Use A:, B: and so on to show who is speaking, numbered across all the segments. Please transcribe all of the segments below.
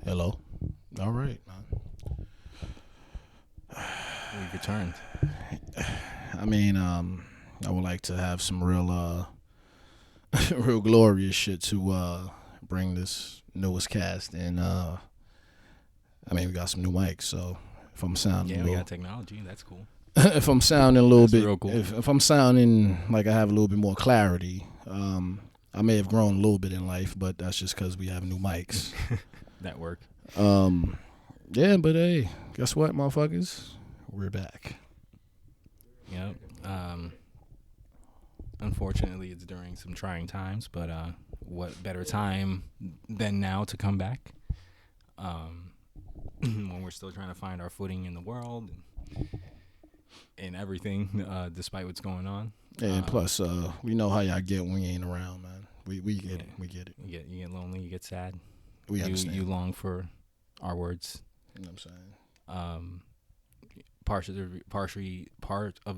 A: Hello. All right,
B: We've returned.
A: I mean, I would like to have some real, real glorious shit to bring this newest cast in. We got some new mics, so if I'm sounding
B: Yeah,
A: a
B: we
A: little,
B: got technology. That's cool.
A: if I'm sounding a little
B: That's
A: bit,
B: real cool.
A: if I'm sounding like I have a little bit more clarity, I may have grown a little bit in life, but that's just because we have new mics.
B: Network.
A: Um, yeah, but hey, guess what, motherfuckers? We're back.
B: Yep. Unfortunately, it's during some trying times, but what better time than now to come back? When we're still trying to find our footing in the world and everything, despite what's going on.
A: And plus, we know how y'all get when we ain't around, man. We get it. We get it.
B: You get lonely. You get sad.
A: We understand.
B: You long for our words.
A: You know what I'm saying?
B: Part of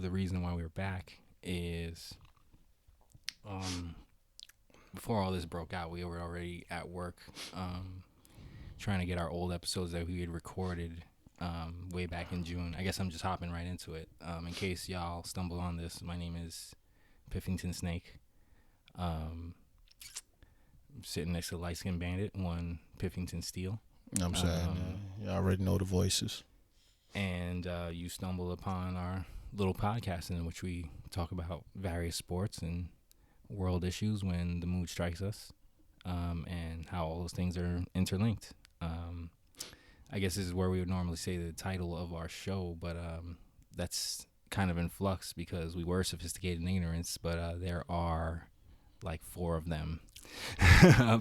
B: the reason why we were back is before all this broke out, we were already at work trying to get our old episodes that we had recorded way back in June. I guess I'm just hopping right into it. In case y'all stumble on this, my name is Piffington Snake. I'm sitting next to Lightskin Bandit, one Piffington Steel.
A: You know what I'm saying? You already know the voices.
B: And you stumble upon our little podcast in which we talk about various sports and world issues when the mood strikes us, and how all those things are interlinked. I guess this is where we would normally say the title of our show, but that's kind of in flux because we were sophisticated in ignorance, but there are like 4 of them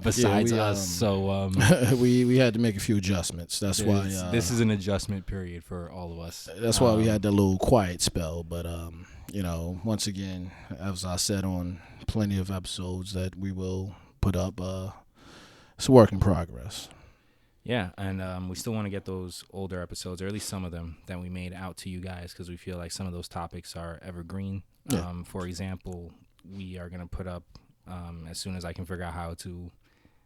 B: besides us. So
A: we had to make a few adjustments. That's why
B: this is an adjustment period for all of us.
A: That's why we had that little quiet spell. But once again, as I said on plenty of episodes, that we will put up. It's a work in progress.
B: Yeah, and we still want to get those older episodes, or at least some of them, that we made out to you guys because we feel like some of those topics are evergreen.
A: Yeah.
B: For example, we are going to put up, as soon as I can figure out how to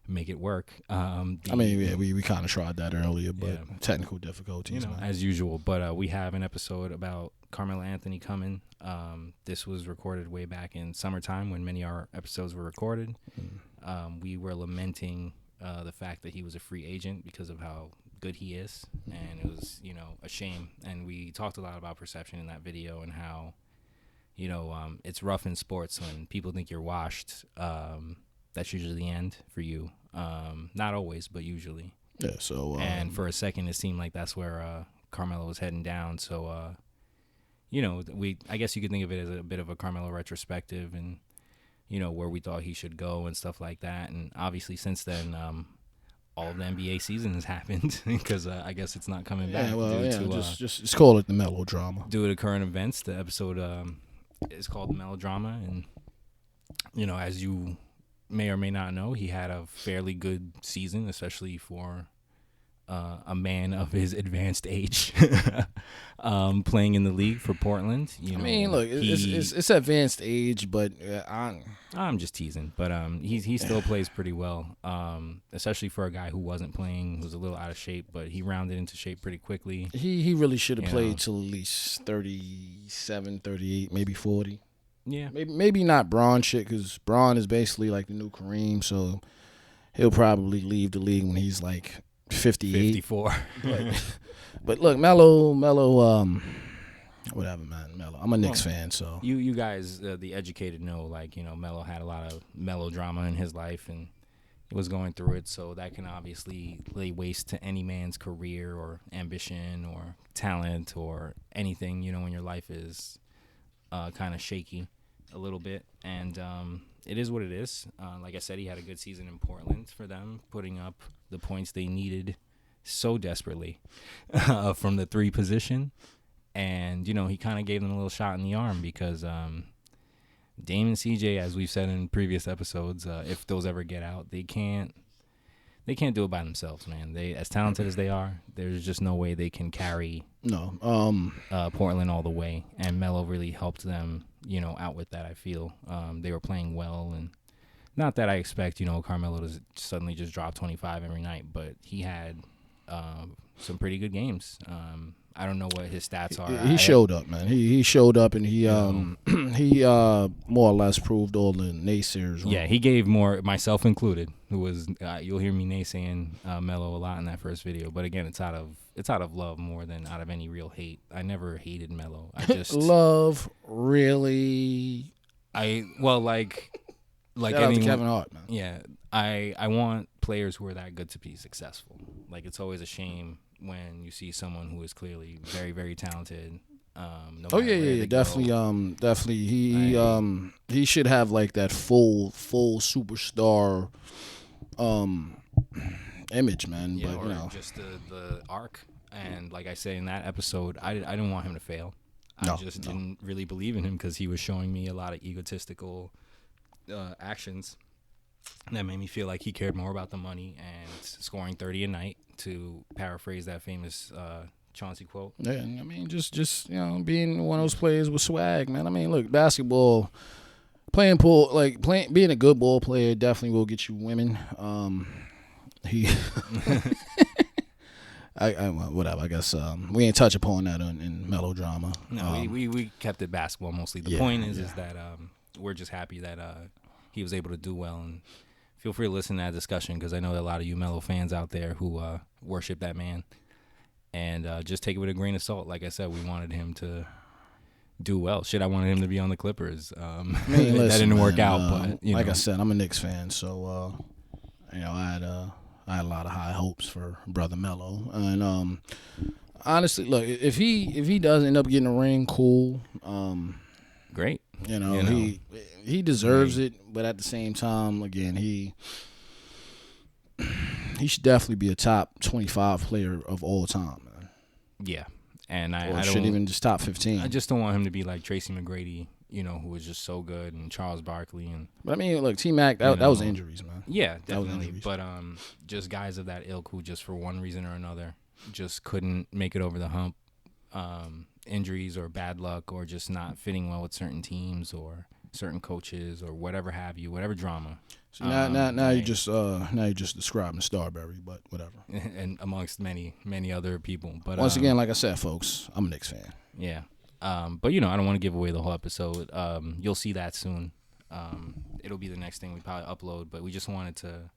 B: make it work.
A: We kind of tried that earlier, but
B: Yeah.
A: technical difficulties.
B: As usual. But we have an episode about Carmelo Anthony coming. This was recorded way back in summertime when many of our episodes were recorded. We were lamenting the fact that he was a free agent because of how good he is, and it was a shame. And we talked a lot about perception in that video and how it's rough in sports when people think you're washed. That's usually the end for you. Not always, but usually.
A: Yeah. So
B: and for a second, it seemed like that's where Carmelo was heading down. So I guess you could think of it as a bit of a Carmelo retrospective, and where we thought he should go and stuff like that. And obviously since then, all of the NBA season has happened because I guess it's not coming back.
A: Just call it the melodrama.
B: Due to current events, the episode is called The Melodrama. And, as you may or may not know, he had a fairly good season, especially for a man of his advanced age, playing in the league for Portland.
A: Look, it's advanced age, but
B: I'm just teasing. But he still plays pretty well, especially for a guy who wasn't playing, who was a little out of shape, but he rounded into shape pretty quickly.
A: He really should have played till at least 37, 38, maybe 40.
B: Yeah.
A: Maybe not Braun shit, because Braun is basically like the new Kareem, so he'll probably leave the league when he's like 58.
B: 54.
A: But look, Melo, whatever, man. Melo. I'm a Knicks fan, so.
B: You guys, the educated, know, Melo had a lot of melodrama in his life and was going through it, so that can obviously lay waste to any man's career or ambition or talent or anything, when your life is kind of shaky a little bit. And it is what it is. Like I said, he had a good season in Portland for them, putting up the points they needed so desperately from the 3 position. And, he kind of gave them a little shot in the arm because Dame and CJ, as we've said in previous episodes, if those ever get out, they can't do it by themselves, man. They, as talented as they are, there's just no way they can carry Portland all the way. And Melo really helped them, out with that, I feel. They were playing well, and Not that I expect, Carmelo to suddenly just drop 25 every night, but he had some pretty good games. I don't know what his stats are.
A: He showed up, man. He showed up, and he he more or less proved all the naysayers wrong.
B: Yeah, he gave more, myself included, who was you'll hear me naysaying Melo a lot in that first video, but again, it's out of love more than out of any real hate. I never hated Melo. I just
A: love, really.
B: Like
A: shout out to Kevin Hart, man.
B: Yeah, I want players who are that good to be successful. Like, it's always a shame when you see someone who is clearly very, very talented.
A: Definitely. He should have like that full superstar image, man.
B: Yeah,
A: but
B: or just the arc. And like I say in that episode, I didn't want him to fail. I didn't really believe in him because he was showing me a lot of egotistical actions that made me feel like he cared more about the money and scoring 30 a night, to paraphrase that famous Chauncey quote.
A: Yeah, I mean, just being one of those players with swag, man. I mean, look, basketball, being a good ball player definitely will get you women. Whatever. I guess we ain't touch upon that in melodrama.
B: No, we kept it basketball mostly. The point is that we're just happy that he was able to do well, and feel free to listen to that discussion, because I know that a lot of you Melo fans out there who worship that man, and just take it with a grain of salt. Like I said, we wanted him to do well. Shit, I wanted him to be on the Clippers. Listen, that didn't work out, but
A: like I said, I'm a Knicks fan, so I had a lot of high hopes for brother Melo, and honestly, look, if he does end up getting a ring, cool.
B: Great.
A: He deserves it, but at the same time, again, he should definitely be a top 25 player of all time, man.
B: Yeah, and I
A: should even just top 15.
B: I just don't want him to be like Tracy McGrady, who was just so good, and Charles Barkley, and.
A: But I mean, look, T-Mac, that was injuries, man.
B: Yeah, definitely. But just guys of that ilk who just for one reason or another just couldn't make it over the hump. Injuries or bad luck or just not fitting well with certain teams or certain coaches or whatever have you, whatever drama.
A: So now you just describing Starberry, but whatever.
B: And amongst many other people. But
A: once again, like I said, folks, I'm a Knicks fan.
B: Yeah. But I don't want to give away the whole episode. You'll see that soon. It'll be the next thing we probably upload, but we just wanted to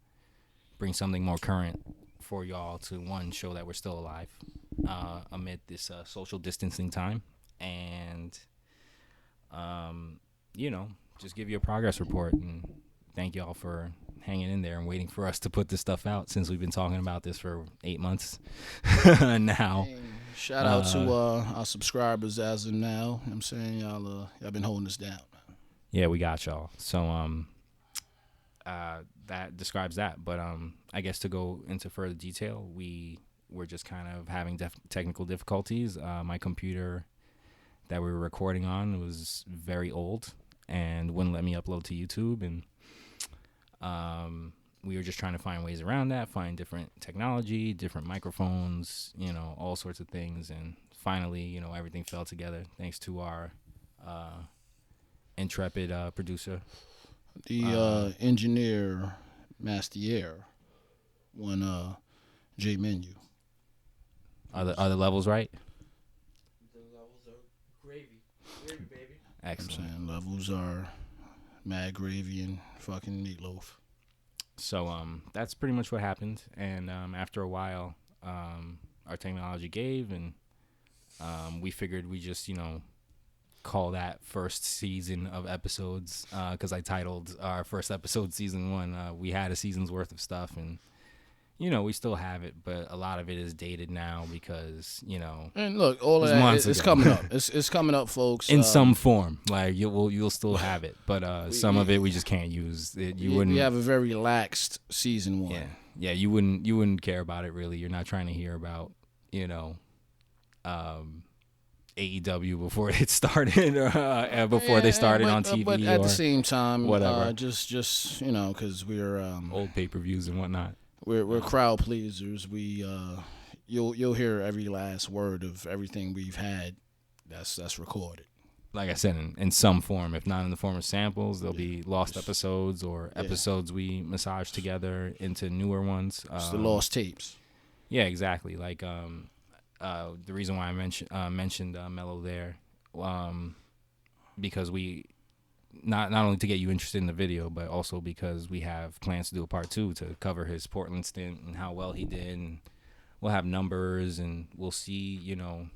B: bring something more current for y'all to, one, show that we're still alive amid this social distancing time, and just give you a progress report, and thank y'all for hanging in there and waiting for us to put this stuff out, since we've been talking about this for 8 months now.
A: Shout out to our subscribers as of now. You know what I'm saying, y'all been holding us down.
B: Yeah, we got y'all. So that describes that. But I guess to go into further detail, we were just kind of having technical difficulties. My computer that we were recording on was very old and wouldn't let me upload to YouTube. And we were just trying to find ways around that, find different technology, different microphones, all sorts of things. And finally, everything fell together thanks to our intrepid producer.
A: The engineer, Mastier, one J Menu.
B: Are the levels right?
C: The levels are gravy, baby.
B: Excellent.
A: I'm saying levels are mad gravy and fucking meatloaf.
B: So that's pretty much what happened. And after a while, our technology gave, and we figured we just call that first season of episodes, because I titled our first episode season 1. We had a season's worth of stuff, and we still have it, but a lot of it is dated now because
A: And look, all of that it's coming up. It's coming up, folks.
B: In some form, like you'll still have it, but some of it we just can't use. You wouldn't.
A: We have a very laxed season 1.
B: Yeah. You wouldn't care about it really. You're not trying to hear about AEW before it started, or before they started on TV.
A: But at the same time,
B: whatever.
A: Just because we're
B: old pay-per-views and whatnot.
A: We're crowd pleasers. You'll hear every last word of everything we've had that's recorded.
B: like I said, in some form, if not in the form of samples, there'll be lost episodes or
A: Yeah.
B: episodes we massage together into newer ones.
A: It's the lost tapes.
B: Yeah, exactly. Like the reason why I mentioned Mello there, because we not only to get you interested in the video, but also because we have plans to do a part 2 to cover his Portland stint and how well he did, and we'll have numbers and we'll see, you know.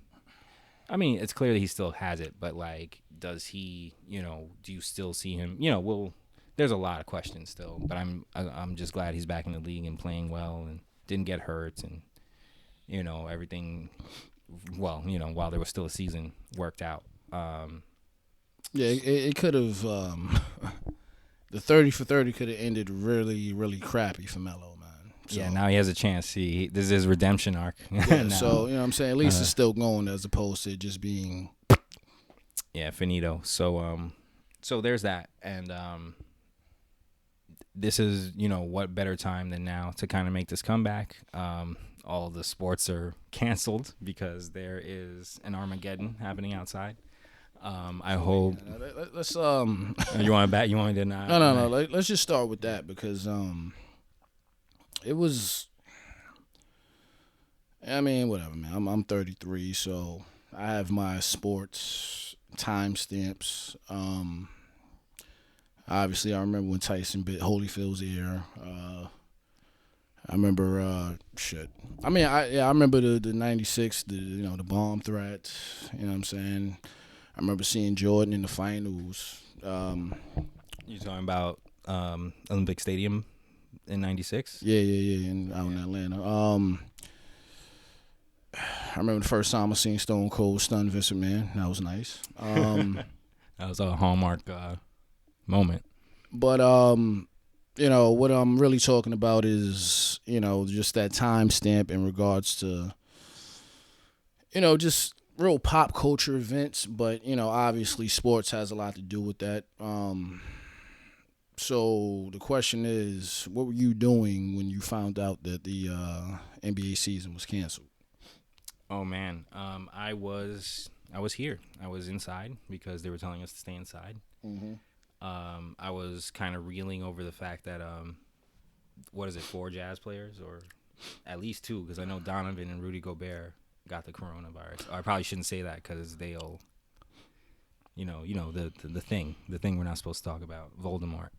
B: I mean, it's clear that he still has it, but like, does he, you know, do you still see him? You know, there's a lot of questions still, but I'm just glad he's back in the league and playing well and didn't get hurt, and you know, everything, well, you know, while there was still a season, worked out.
A: Yeah, it could have. The 30 for 30 could have ended really, really crappy for Melo, man. So,
B: Yeah, now he has a chance. See, this is his redemption arc.
A: yeah,
B: now.
A: so you know what I'm saying. At least it's still going as opposed to just being.
B: Yeah, finito. So there's that, and this is, you know, what better time than now to kind of make this comeback. All the sports are canceled because there is an Armageddon happening outside. I hope.
A: Let's
B: You want to bet? You want me to not?
A: No. Let's just start with that because it was. I mean, whatever, man. I'm 33, so I have my sports timestamps. Obviously, I remember when Tyson bit Holyfield's ear. I remember shit. I mean, I remember the '96, the bomb threat. You know what I'm saying? I remember seeing Jordan in the finals.
B: You talking about Olympic Stadium in '96?
A: Yeah, out in Atlanta. I remember the first time I seen Stone Cold stun Vince McMahon. That was nice.
B: That was a hallmark moment.
A: But what I'm really talking about is, just that timestamp in regards to, just real pop culture events. But, obviously sports has a lot to do with that. So the question is, what were you doing when you found out that the NBA season was canceled?
B: Oh man, I was here. I was inside because they were telling us to stay inside.
A: Mm-hmm.
B: I was kind of reeling over the fact that 4 Jazz players, or at least 2, because I know Donovan and Rudy Gobert got the coronavirus. Or I probably shouldn't say that because they'll, the thing we're not supposed to talk about, Voldemort.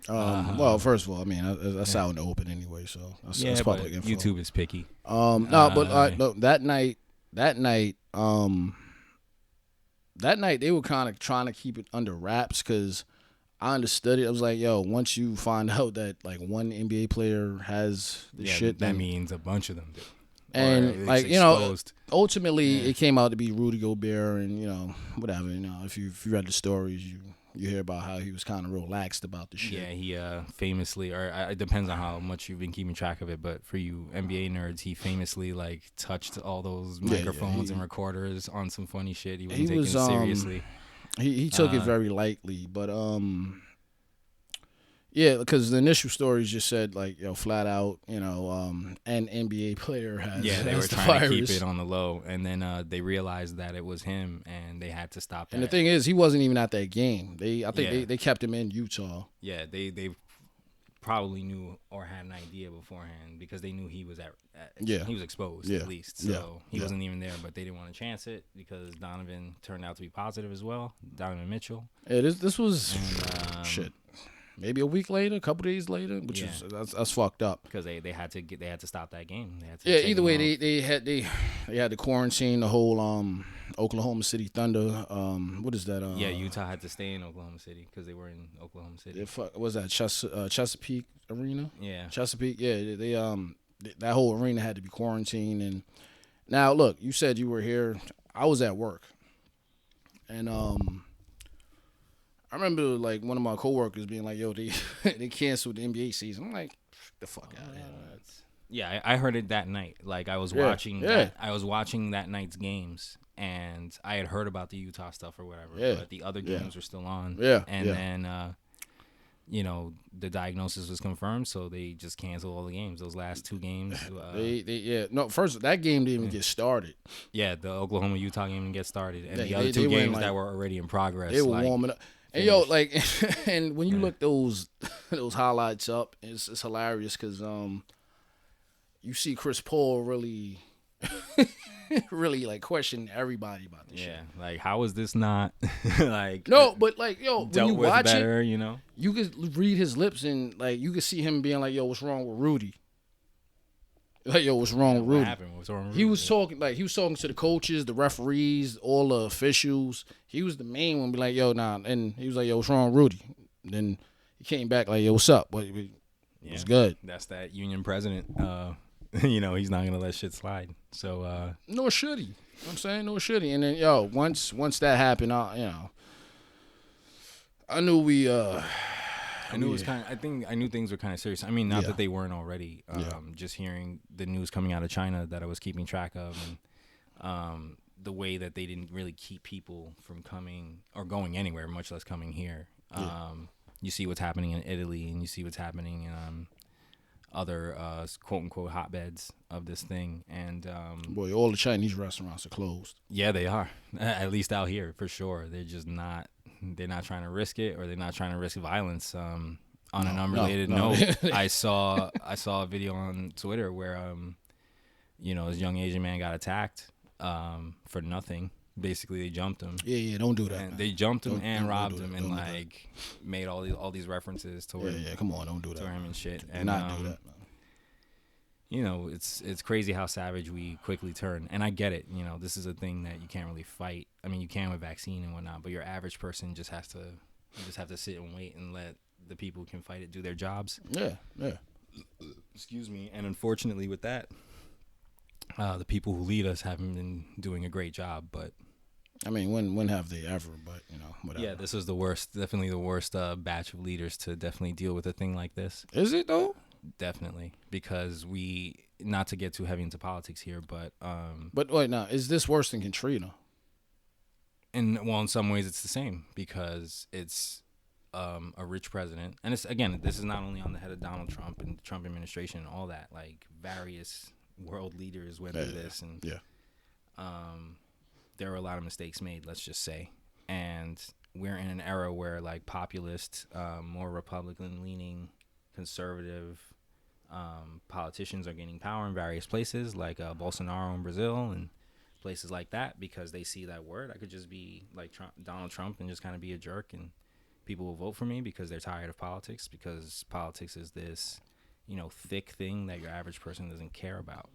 A: Well, first of all, I mean, that's out in the open anyway, so that's public info.
B: YouTube is picky.
A: Look, that night, they were kind of trying to keep it under wraps because I understood it. I was like, yo, once you find out that like one NBA player has the shit,
B: that means a bunch of them do.
A: And like ultimately, it came out to be Rudy Gobert, and whatever. If you read the stories, you hear about how he was kind of relaxed about the shit.
B: Yeah, he famously, or it depends on how much you've been keeping track of it, but for you NBA nerds, he famously like touched all those microphones and recorders on some funny shit. He wasn't taking it seriously.
A: He took it very lightly, but yeah, because the initial stories just said like, flat out, an NBA player has
B: they were
A: the
B: trying
A: virus.
B: to keep it on the low, and then they realized that it was him, and they had to stop that.
A: And the thing is, he wasn't even at that game. I think they kept him in Utah.
B: Yeah, they probably knew or had an idea beforehand because they knew he was he was exposed at least. So he wasn't even there, but they didn't want to chance it because Donovan turned out to be positive as well. Donovan Mitchell.
A: Yeah, this was shit. Maybe a week later, a couple days later, which is that's fucked up.
B: Because they had to stop that game.
A: Either way, they had to quarantine the whole Oklahoma City Thunder. What is that?
B: Utah had to stay in Oklahoma City because they were in Oklahoma City.
A: What was that Chesapeake Arena?
B: Yeah,
A: Chesapeake. Yeah, they that whole arena had to be quarantined. And now, look, you said you were here. I was at work, and I remember like one of my coworkers being like, "Yo, they canceled the NBA season." I'm like, "The fuck out of here."
B: Yeah, I heard it that night. Like I was watching. I was watching that night's games, and I had heard about the Utah stuff or whatever.
A: Yeah.
B: But the other games were still on.
A: Yeah.
B: And then the diagnosis was confirmed, so they just canceled all the games. Those last 2 games.
A: First that game didn't even get started.
B: Yeah, the Oklahoma Utah game didn't get started, and the other
A: they
B: 2 games
A: went,
B: that were already in progress.
A: They were warming up. And
B: finished.
A: and when you look those highlights up, it's hilarious because you see Chris Paul really really like question everybody about this shit.
B: Yeah, like how is this not like
A: no, but like when
B: dealt
A: you
B: with
A: watch
B: better,
A: it,
B: you know?
A: You could read his lips and like you could see him being like, "Yo, what's wrong with Rudy?" Like, "Yo, what's wrong with Rudy?"
B: What happened? What's wrong with Rudy?
A: He was talking to the coaches, the referees, all the officials. He was the main one, be like, "Yo, nah," and he was like, "Yo, what's wrong with Rudy?" And then he came back like, "Yo, what's up? What's good?"
B: That's that union president. He's not gonna let shit slide. So
A: nor should he. You know what I'm saying, nor should he. And then once that happened, I knew
B: I knew it was kind of. I knew things were kind of serious. I mean, not that they weren't already. Just hearing the news coming out of China that I was keeping track of, and the way that they didn't really keep people from coming or going anywhere, much less coming here. You see what's happening in Italy, and you see what's happening in other quote unquote hotbeds of this thing, and
A: boy, all the Chinese restaurants are closed.
B: Yeah, they are. At least out here, for sure. They're just not. They're not trying to risk it, or they're not trying to risk violence. On an unrelated note, I saw a video on Twitter where this young Asian man got attacked for nothing. Basically, they jumped him.
A: Yeah, don't do that. And
B: they jumped him and robbed him, and like made all these references to him.
A: Yeah, come on, don't do that.
B: To him and shit.
A: And not do that.
B: It's crazy how savage we quickly turn. And I get it. This is a thing that you can't really fight. I mean, you can with vaccine and whatnot, but your average person just have to sit and wait and let the people who can fight it do their jobs.
A: Yeah.
B: Excuse me. And unfortunately with that, the people who lead us haven't been doing a great job, but
A: I mean, when have they ever? But whatever.
B: Yeah, this was definitely the worst batch of leaders to definitely deal with a thing like this.
A: Is it though?
B: Definitely, because not to get too heavy into politics here, but
A: wait, now is this worse than Katrina?
B: In some ways it's the same, because it's a rich president, and this is not only on the head of Donald Trump and the Trump administration and all that. Like various world leaders went through this, and there were a lot of mistakes made, let's just say, and we're in an era where like populist, more Republican-leaning, conservative politicians are gaining power in various places, like Bolsonaro in Brazil and places like that, because they see that I could just be like Donald Trump and just kind of be a jerk, and people will vote for me because they're tired of politics, because politics is this, thick thing that your average person doesn't care about.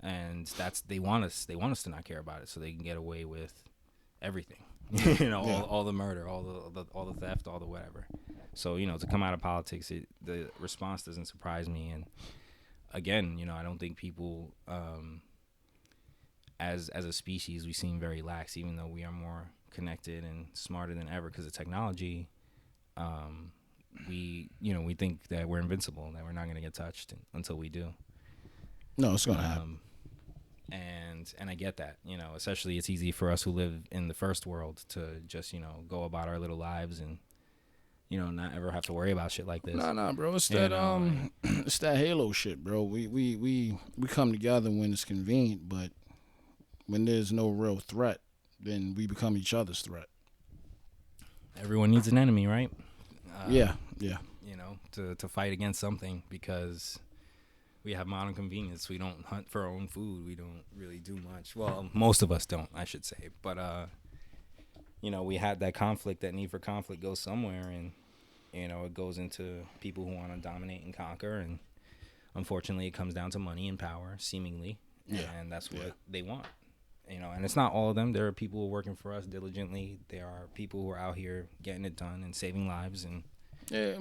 B: And they want us to not care about it so they can get away with everything. All the murder, all the theft, all the whatever. So, to come out of politics, the response doesn't surprise me. And again, I don't think people, as a species, we seem very lax, even though we are more connected and smarter than ever because of technology. We think that we're invincible, that we're not going to get touched until we do.
A: No, it's going to happen.
B: And I get that, especially it's easy for us who live in the first world to just, go about our little lives and, not ever have to worry about shit like this.
A: Nah, bro. It's that it's that Halo shit, bro. We come together when it's convenient, but when there's no real threat, then we become each other's threat.
B: Everyone needs an enemy, right?
A: Yeah.
B: To fight against something, because we have modern convenience. We don't hunt for our own food. We don't really do much. Well, most of us don't, I should say. But, we had that conflict. That need for conflict goes somewhere. And, it goes into people who want to dominate and conquer. And unfortunately, it comes down to money and power, seemingly. Yeah. And that's what they want. And it's not all of them. There are people who are working for us diligently. There are people who are out here getting it done and saving lives. And,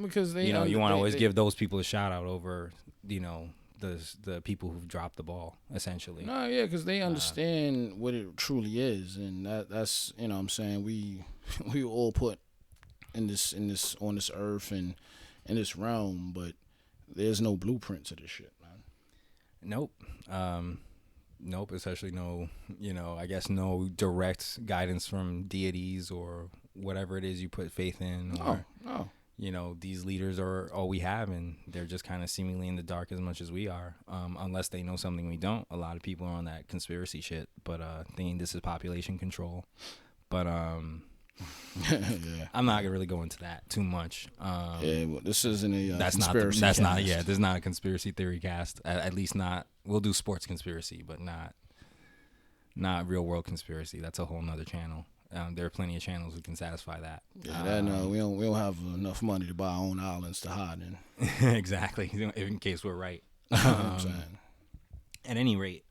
A: because they,
B: you want to always give those people a shout out over, the people who've dropped the ball, essentially.
A: No, because they understand what it truly is, and that's what I'm saying, we all put in this on this earth and in this realm, but there's no blueprint to this shit, man.
B: Nope, especially no, I guess no direct guidance from deities or whatever it is you put faith in, or
A: no.
B: you know, these leaders are all we have, and they're just kind of seemingly in the dark as much as we are, unless they know something we don't. A lot of people are on that conspiracy shit, but thinking this is population control. But
A: Yeah.
B: I'm not gonna really go into that too much.
A: Yeah, well, this isn't a
B: That's
A: conspiracy
B: not. That's not.
A: cast.
B: Yeah, this is not a conspiracy theory cast. At least not. We'll do sports conspiracy, but not real world conspiracy. That's a whole nother channel. There are plenty of channels who can satisfy that.
A: Yeah, we don't have enough money to buy our own islands to hide in.
B: Exactly. In case we're right.
A: You know what I'm saying?
B: At any rate,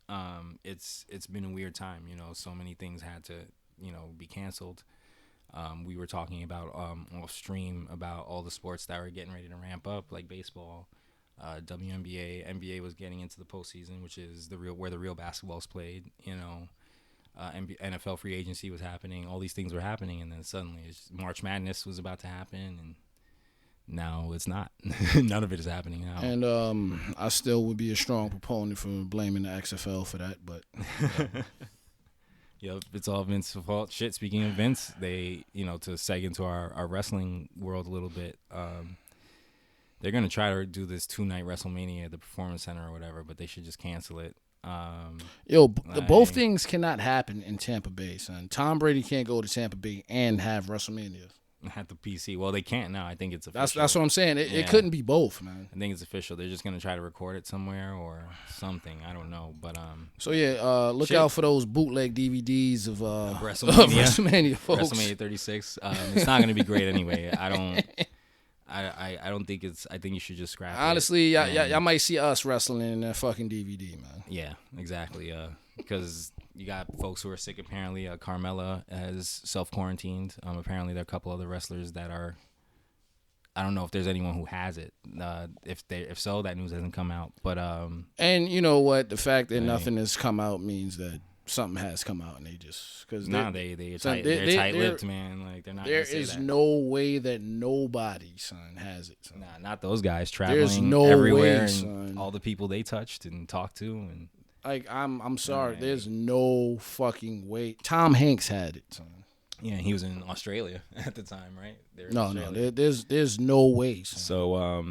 B: it's been a weird time. You know, so many things had to, you know, be canceled. We were talking about off stream about all the sports that were getting ready to ramp up, like baseball, WNBA, NBA was getting into the postseason, which is where the real basketball is played. You know, NFL free agency was happening. All these things were happening, and then suddenly March Madness was about to happen, and now it's not. None of it is happening now.
A: And I still would be a strong proponent for blaming the XFL for that, but
B: Yep, it's all Vince's fault. Shit, speaking of Vince, they, you know, to seg into our wrestling world a little bit, they're going to try to do this 2-night WrestleMania at the Performance Center or whatever, but they should just cancel it.
A: Both things cannot happen in Tampa Bay, son. Tom Brady can't go to Tampa Bay and have WrestleMania.
B: At the PC. Well, they can't now. I think it's official.
A: That's what I'm saying. It couldn't be both, man.
B: I think it's official. They're just going to try to record it somewhere or something. I don't know. But
A: So yeah, look out for those bootleg DVDs of
B: WrestleMania.
A: of WrestleMania, folks.
B: WrestleMania 36. It's not going to be great anyway. I don't think it's. I think you should just scrap it.
A: Honestly, y'all might see us wrestling in that fucking DVD, man.
B: Yeah, exactly. Because you got folks who are sick. Apparently, Carmella has self-quarantined. Apparently, there are a couple other wrestlers that are. I don't know if there's anyone who has it. If so, that news hasn't come out. But
A: and you know what? The fact that nothing has come out means that something has come out, and they just because
B: they're tight-lipped, man. Like they're not.
A: There is no way that nobody, son, has it. Son.
B: Nah, not those guys traveling
A: way,
B: everywhere and
A: son.
B: all the people they touched and talked to and.
A: Like I'm sorry, there's no fucking way. Tom Hanks had it, son.
B: Yeah, he was in Australia at the time, right?
A: No, there's no way, son.
B: So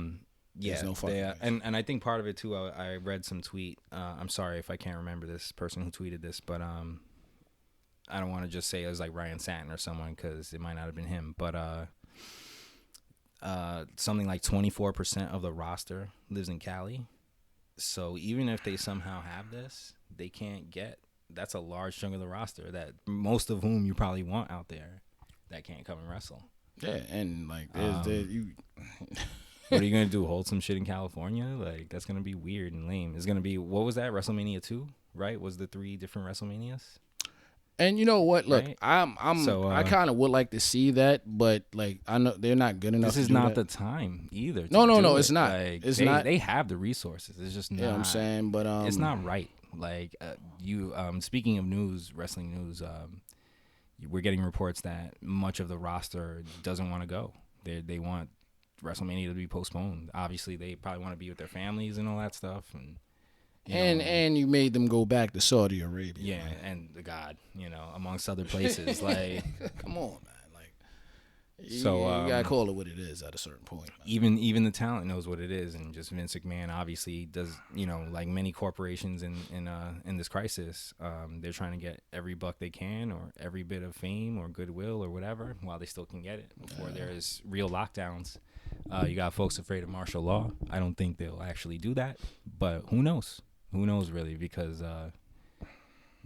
B: yeah,
A: no fucking way.
B: And I think part of it too. I read some tweet. I'm sorry if I can't remember this person who tweeted this, but I don't want to just say it was like Ryan Satin or someone because it might not have been him. But something like 24% of the roster lives in Cali. So even if they somehow have this, they can't get. That's a large chunk of the roster that most of whom you probably want out there that can't come and wrestle.
A: Yeah, and like you.
B: What are you gonna do? Hold some shit in California? Like that's gonna be weird and lame. It's gonna be what was that WrestleMania 2? Right? Was the 3 different WrestleManias?
A: And you know what? Look,
B: right?
A: I kind of would like to see that, but like I know they're not good enough.
B: This is
A: to do
B: not
A: that.
B: the time either.
A: No, it's not.
B: Like,
A: it's not.
B: They have the resources. It's just not.
A: Yeah, I'm saying, but
B: it's not right. Like speaking of news, wrestling news, we're getting reports that much of the roster doesn't want to go. They want WrestleMania to be postponed. Obviously, they probably want to be with their families and all that stuff, and.
A: And you made them go back to Saudi Arabia.
B: Yeah,
A: man.
B: and the God, amongst other places. Like,
A: come on, man. Like,
B: so
A: you gotta call it what it is at a certain point.
B: Man. Even the talent knows what it is, and just Vince McMahon obviously does. Like many corporations in this crisis, they're trying to get every buck they can, or every bit of fame or goodwill or whatever, while they still can get it before there is real lockdowns. You got folks afraid of martial law. I don't think they'll actually do that, but who knows? Who knows, really, because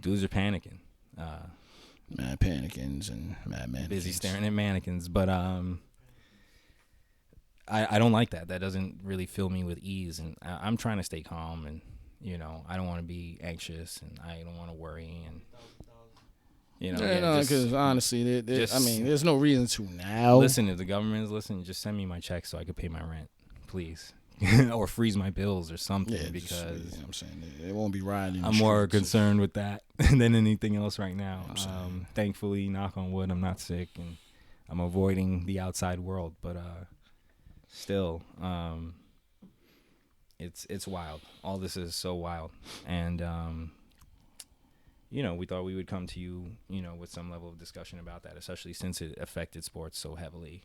B: dudes are panicking.
A: Mad panicins and mad mannequins.
B: Busy staring at mannequins. But I don't like that. That doesn't really fill me with ease. And I'm trying to stay calm. And, I don't want to be anxious. And I don't want to worry. And,
A: because honestly, there's no reason to now.
B: Listen, if the government is listening, just send me my check so I can pay my rent, please. Or freeze my bills or something, because
A: I'm saying it won't be riding.
B: I'm more concerned with that than anything else right now. Thankfully, knock on wood, I'm not sick and I'm avoiding the outside world. But still, it's wild. All this is so wild, and we thought we would come to you, with some level of discussion about that, especially since it affected sports so heavily.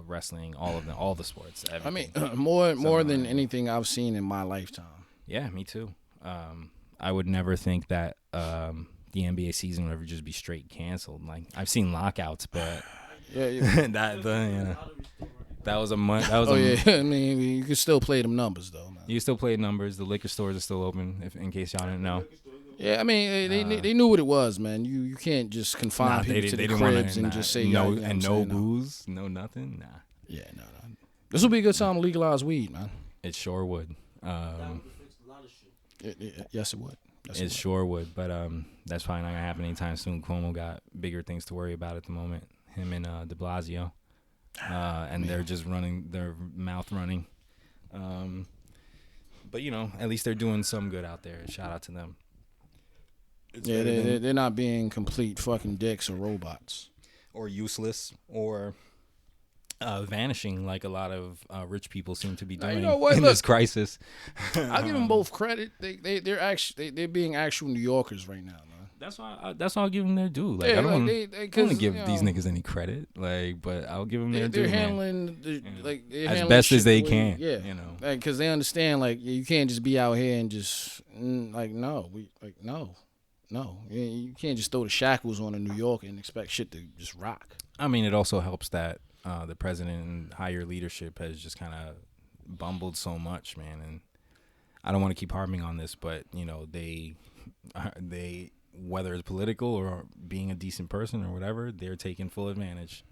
B: wrestling, all the sports.
A: I mean,
B: Everything.
A: more
B: So,
A: than anything I've seen in my lifetime.
B: Yeah, me too. I would never think that the NBA season would ever just be straight canceled. Like I've seen lockouts, but
A: Yeah.
B: that was a month. That was
A: I mean, you can still play them numbers though, man.
B: You still play numbers. The liquor stores are still open, in case y'all didn't know.
A: Yeah, I mean, they knew what it was, man. You can't just confine people to the cribs and just say
B: no,
A: you know
B: and
A: what I'm
B: no
A: saying?
B: booze, no nothing. Nah,
A: Yeah, no. This will be a good time to legalize weed, man.
B: it sure would.
A: Yes, it would. Yes,
B: It sure would, but that's probably not gonna happen anytime soon. Cuomo got bigger things to worry about at the moment. Him and De Blasio, and they're just running their mouth running. But you know, at least they're doing some good out there. Shout out to them.
A: Yeah, they're not being complete fucking dicks or robots.
B: Or useless, or vanishing like a lot of rich people seem to be doing in this crisis.
A: I'll give them both credit. They're being actual New Yorkers right now, man.
B: That's why I'll give them their due. Like
A: Yeah,
B: I don't want
A: like,
B: to give these niggas any credit. Like, but I'll give them their due.
A: They're
B: man.
A: handling they're
B: As
A: handling
B: best as
A: shit
B: they
A: the way-
B: can.
A: Yeah,
B: you know.
A: like because they understand like you can't just be out here and just no. You can't just throw the shackles on a New Yorker and expect shit to just rock.
B: I mean, it also helps that the president and higher leadership has just kind of bumbled so much, man. And I don't want to keep harping on this, but you know, they whether it's political or being a decent person or whatever, they're taking full advantage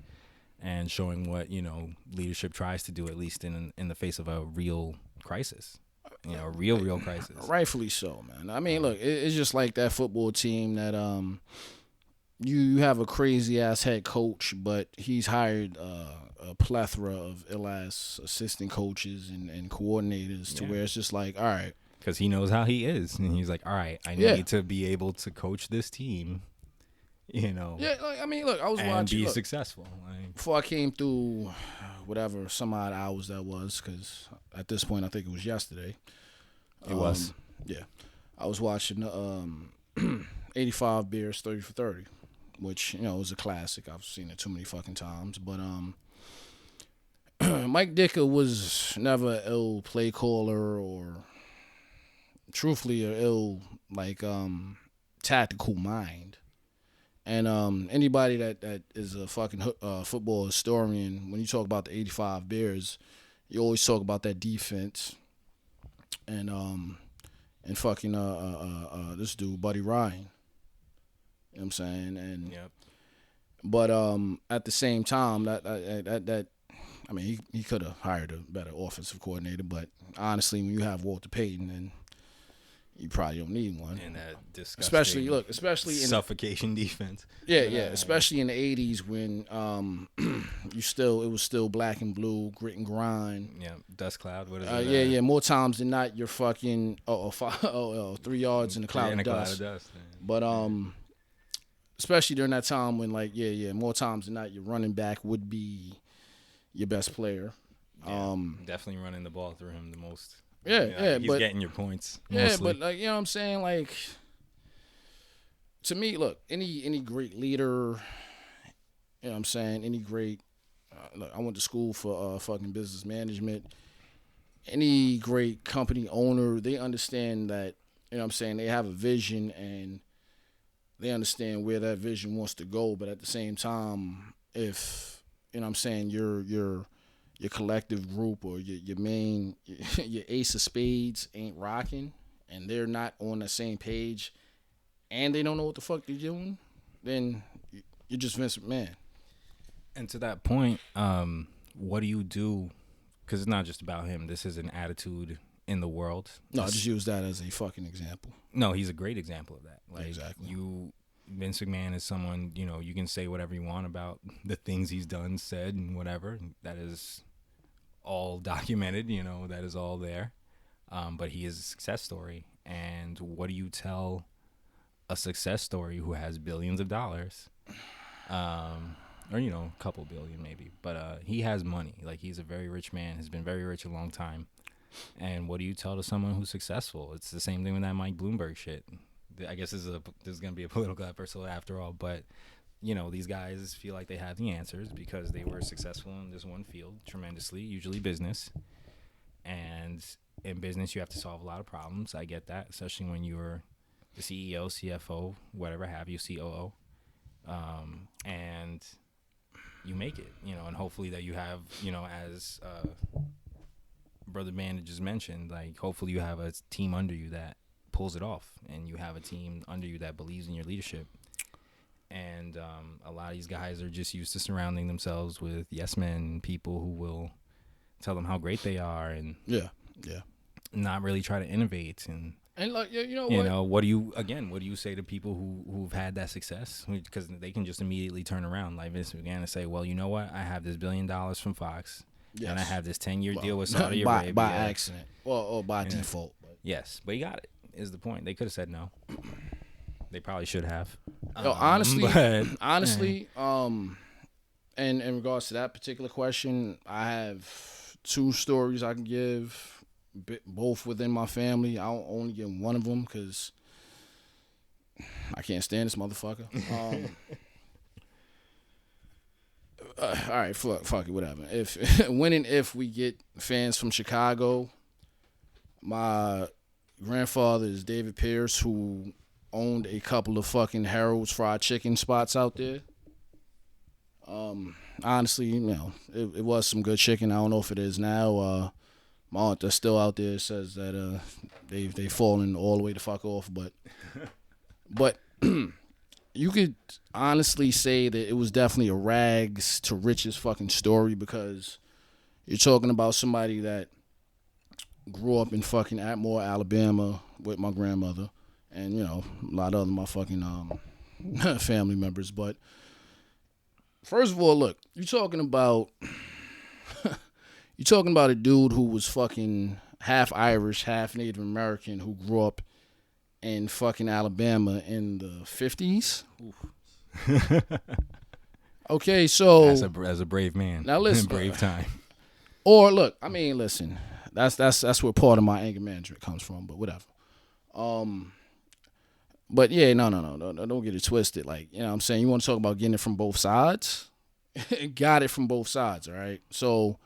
B: and showing what, you know, leadership tries to do, at least in the face of a real crisis. You know, a real crisis.
A: Rightfully so, man. I mean, look, it's just like that football team that you have a crazy ass head coach, but he's hired a plethora of ill ass assistant coaches and coordinators to where it's just like, all right.
B: Because he knows how he is, and he's like, all right, I need to be able to coach this team, you know.
A: Yeah, like, I mean, look, I was
B: and
A: watching.
B: be
A: look,
B: successful. Like,
A: before I came through, whatever some odd hours that was, because at this point I think it was yesterday.
B: It was.
A: Yeah, I was watching the 85 Bears 30 for 30, which, you know, is a classic. I've seen it too many fucking times. But Mike Dicker was never an ill play caller or truthfully an ill tactical mind. And anybody that is a fucking football historian, when you talk about the 85 Bears, you always talk about that defense and fucking this dude Buddy Ryan. You know what I'm saying? And
B: yep.
A: But at the same time, that I mean, he could have hired a better offensive coordinator, but honestly, when you have Walter Payton, then you probably don't need one.
B: And that disgusting,
A: especially in
B: suffocation defense.
A: Yeah, especially in the '80s when it was still black and blue, grit and grind.
B: Yeah, dust cloud. What is it?
A: Yeah. More times than not, you're fucking 3 yards in a cloud of dust. But especially during that time when more times than not, your running back would be your best player.
B: Yeah, definitely running the ball through him the most. He's
A: but
B: getting your points.
A: Yeah,
B: mostly.
A: but you know what I'm saying? Like, to me, look, any great leader, you know what I'm saying? Any great, look, I went to school for fucking business management. Any great company owner, they understand that, you know what I'm saying, they have a vision and they understand where that vision wants to go. But at the same time, if, you know what I'm saying, your collective group or your main, your ace of spades ain't rocking and they're not on the same page and they don't know what the fuck they're doing, then you're just Vince McMahon.
B: And to that point, what do you do? Because it's not just about him. This is an attitude in the world.
A: No, I just use that as a fucking example.
B: No, he's a great example of that. Like,
A: exactly.
B: Vince McMahon is someone, you know, you can say whatever you want about the things he's done, said, and whatever. That is all documented, you know, that is all there. But he is a success story. And what do you tell a success story who has billions of dollars? Or, you know, a couple billion maybe. But he has money. Like, he's a very rich man, has been very rich a long time. And what do you tell to someone who's successful? It's the same thing with that Mike Bloomberg shit. I guess this is going to be a political episode after all, but these guys feel like they have the answers because they were successful in this one field tremendously, usually business. And in business, you have to solve a lot of problems. I get that, especially when you're the CEO, CFO, whatever have you, COO. And you make it, and hopefully that you have, as Brother Bandit just mentioned, like hopefully you have a team under you that pulls it off, and you have a team under you that believes in your leadership. And a lot of these guys are just used to surrounding themselves with yes men, people who will tell them how great they are, and not really try to innovate. And
A: like,
B: what do you say to people who've had that success? Because they can just immediately turn around like Vince McMahon and say, well, you know what, I have this $1 billion from Fox, and I have this 10-year deal with Saudi Arabia
A: by accident or by default. But.
B: Yes, but you got it. Is the point? They could have said no. They probably should have.
A: Honestly,
B: and
A: in regards to that particular question, I have 2 stories I can give, both within my family. I'll only give one of them because I can't stand this motherfucker. All right, fuck it, whatever. If we get fans from Chicago, my grandfather is David Pierce, who owned a couple of fucking Harold's fried chicken spots out there. Honestly, it was some good chicken. I don't know if it is now. My aunt that's still out there says that they've fallen all the way the fuck off, but you could honestly say that it was definitely a rags to riches fucking story, because you're talking about somebody that grew up in fucking Atmore, Alabama with my grandmother, and a lot of other my fucking family members. But first of all, look, you're talking about a dude who was fucking half Irish, half Native American, who grew up in fucking Alabama in the 50s. Okay, so
B: as a brave man,
A: now listen,
B: brave time.
A: Or look, I mean, listen, that's where part of my anger management comes from. But whatever. But yeah, no, don't get it twisted. Like, what I'm saying, you want to talk about getting it from both sides? Got it from both sides, all right? So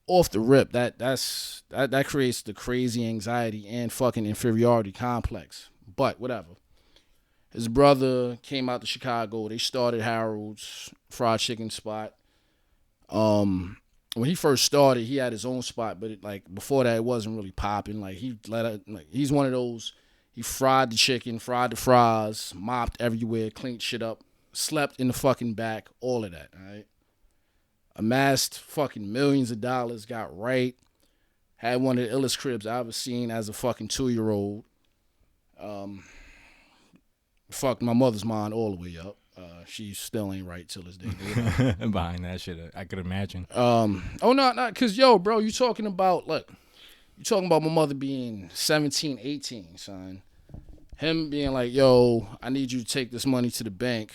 A: off the rip, that creates the crazy anxiety and fucking inferiority complex. But whatever. His brother came out to Chicago. They started Harold's fried chicken spot. When he first started, he had his own spot, but before that, it wasn't really popping. Like, he's one of those. He fried the chicken, fried the fries, mopped everywhere, cleaned shit up, slept in the fucking back, all of that. All right. Amassed fucking millions of dollars, got right. Had one of the illest cribs I ever seen as a fucking 2-year-old. Fucked my mother's mind all the way up. She still ain't right till this day.
B: Behind that shit, I could imagine.
A: No, cause bro, you talking about my mother being 17, 18, son. Him being like, yo, I need you to take this money to the bank.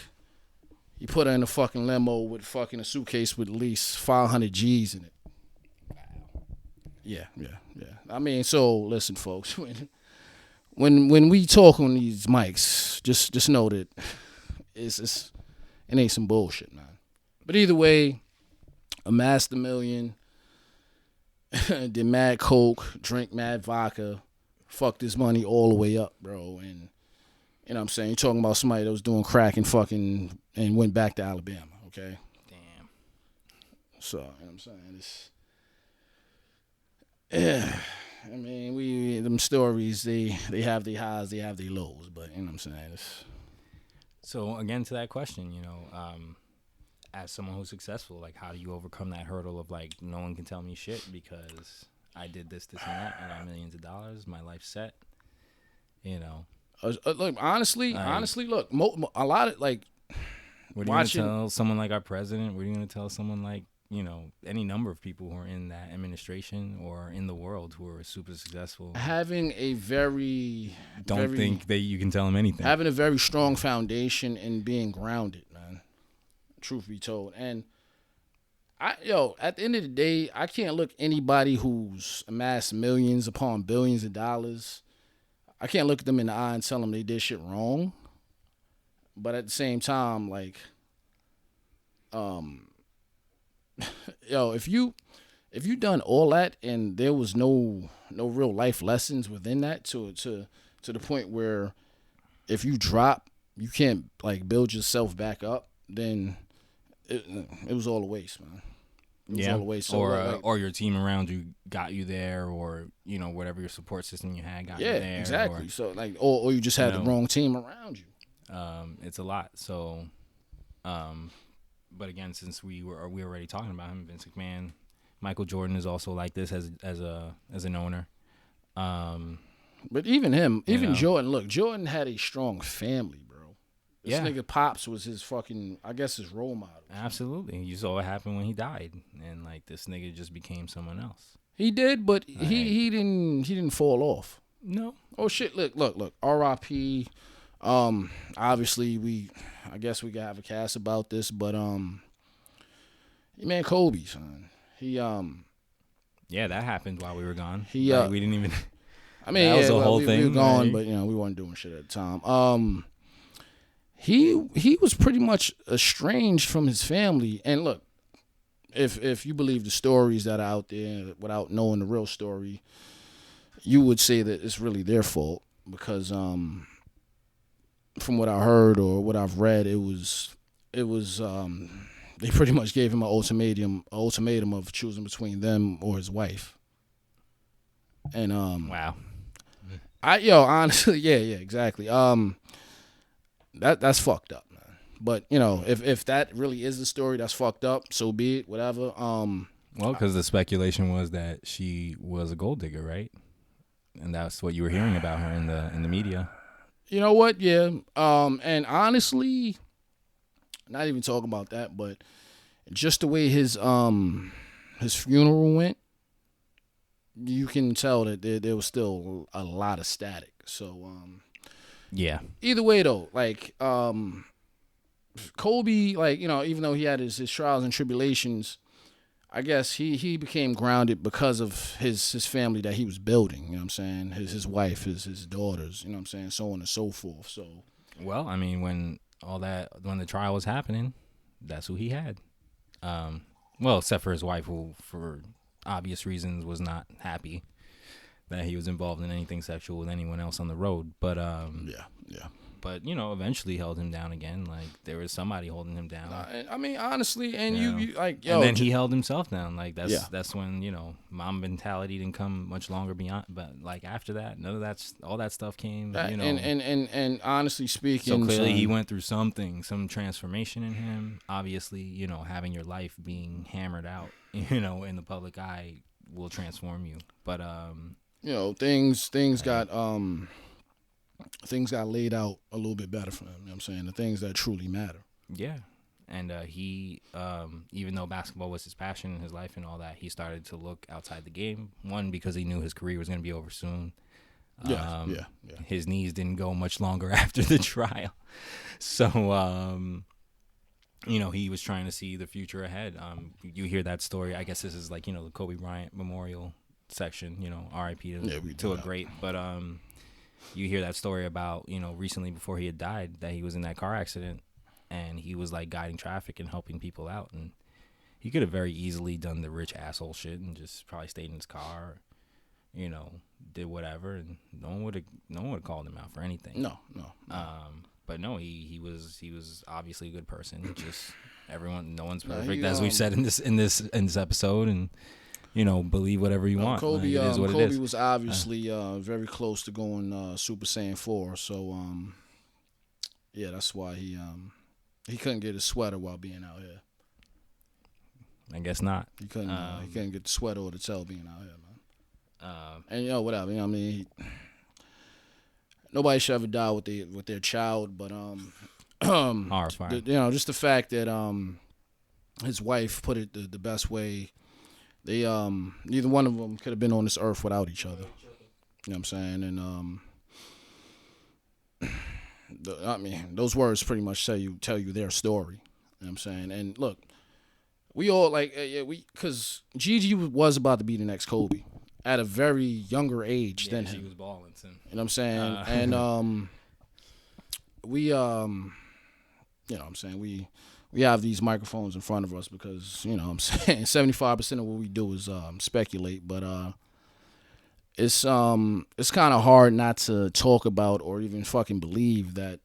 A: He put her in a fucking limo with fucking a suitcase with at least 500 G's in it. Wow. Yeah. I mean, so listen, folks. When we talk on these mics, just know that it ain't some bullshit, man. But either way, amassed $1 million, did mad coke, drink mad vodka, fucked this money all the way up, bro. And you know what I'm saying? You're talking about somebody that was doing crack and fucking and went back to Alabama, okay?
B: Damn.
A: So, you know what I'm saying? Yeah. I mean, them stories, they have their highs, they have their lows, but you know what I'm saying?
B: So, again, to that question, as someone who's successful, like, how do you overcome that hurdle of, like, no one can tell me shit because I did this, and that, I got millions of dollars, my life's set,
A: Look, honestly, look, a lot of, like,
B: what are you going to tell someone like our president? What are you going to tell someone like, any number of people who are in that administration or in the world who are super successful?
A: Having a very...
B: Don't think that you can tell them anything.
A: Having a very strong foundation and being grounded, man. Truth be told. And, at the end of the day, I can't look anybody who's amassed millions upon billions of dollars, I can't look at them in the eye and tell them they did shit wrong. But at the same time, like, um, yo, if you done all that and there was no real life lessons within that to the point where if you drop, you can't like build yourself back up, then it was all a waste, man. It was all a waste. So,
B: or your team around you got you there, or you know whatever your support system you had got you
A: yeah,
B: there.
A: exactly.
B: Or,
A: So like, or you just had the wrong team around you.
B: It's a lot. So, but again, since we already talking about him, Vince McMahon, Michael Jordan is also like this as an owner.
A: But even him, even Jordan. Look, Jordan had a strong family, bro. This nigga Pops was his fucking, I guess, his role model.
B: Absolutely. You saw what happened when he died, and like this nigga just became someone else.
A: He did, but he didn't fall off.
B: No.
A: Oh shit! Look. R.I.P. Obviously I guess we gotta have a cast about this, but man, Kobe, son. He
B: Yeah, that happened while we were gone.
A: We
B: didn't even.
A: I mean,
B: that was the whole thing.
A: We were gone,
B: right?
A: but we weren't doing shit at the time. He was pretty much estranged from his family. And look, if you believe the stories that are out there without knowing the real story, you would say that it's really their fault because from what I heard or what I've read, it was they pretty much gave him an ultimatum of choosing between them or his wife. And
B: wow.
A: Honestly, yeah, exactly. That's fucked up, man. But if that really is the story, that's fucked up. So be it, whatever.
B: Well, because the speculation was that she was a gold digger, right? And that's what you were hearing about her in the media.
A: You know what? Yeah. And honestly, not even talking about that, but just the way his funeral went, you can tell that there was still a lot of static. So
B: yeah.
A: Either way though, like Kobe, like even though he had his trials and tribulations, I guess he became grounded because of his family that he was building. You know what I'm saying? His wife, his daughters. You know what I'm saying? So on and so forth. So.
B: Well, I mean, when the trial was happening, that's who he had. Well, except for his wife, who for obvious reasons was not happy that he was involved in anything sexual with anyone else on the road. But
A: yeah.
B: But eventually held him down again. Like there was somebody holding him down.
A: I mean, honestly, and you like
B: and then he held himself down. Like that's when mom mentality didn't come much longer beyond. But like after that, none of all that stuff came.
A: And honestly speaking,
B: so clearly he went through some transformation in him. Obviously, having your life being hammered out, in the public eye will transform you. But
A: things got laid out a little bit better for him. You know what I'm saying? The things that truly matter.
B: Yeah. And he, even though basketball was his passion in his life and all that, he started to look outside the game. One, because he knew his career was going to be over soon.
A: Yeah.
B: His knees didn't go much longer after the trial. So, he was trying to see the future ahead. You hear that story. I guess this is like, the Kobe Bryant Memorial section, RIP to a great. But you hear that story about, recently before he had died, that he was in that car accident and he was like guiding traffic and helping people out. And he could have very easily done the rich asshole shit and just probably stayed in his car, did whatever. And no one would have called him out for anything.
A: No.
B: But no, he was obviously a good person. Just no one's perfect, as we've said in this episode. And, believe whatever you want.
A: Kobe,
B: it is what
A: Kobe
B: it is.
A: was obviously very close to going Super Saiyan 4. So, that's why he couldn't get his sweater while being out here.
B: I guess not.
A: He couldn't get the sweater or the tail being out here, man. And whatever. I mean, nobody should ever die with their child, but
B: horrifying.
A: Just the fact that his wife put it the best way. They neither one of them could have been on this earth without each other. You know what I'm saying? And those words pretty much tell you their story. You know what I'm saying? And look, we all because Gigi was about to be the next Kobe at a very younger age than him.
B: She was balling. You
A: know what I'm saying? And we you know what I'm saying, we we have these microphones in front of us because, you know what I'm saying, 75% of what we do is speculate. But it's kind of hard not to talk about or even fucking believe that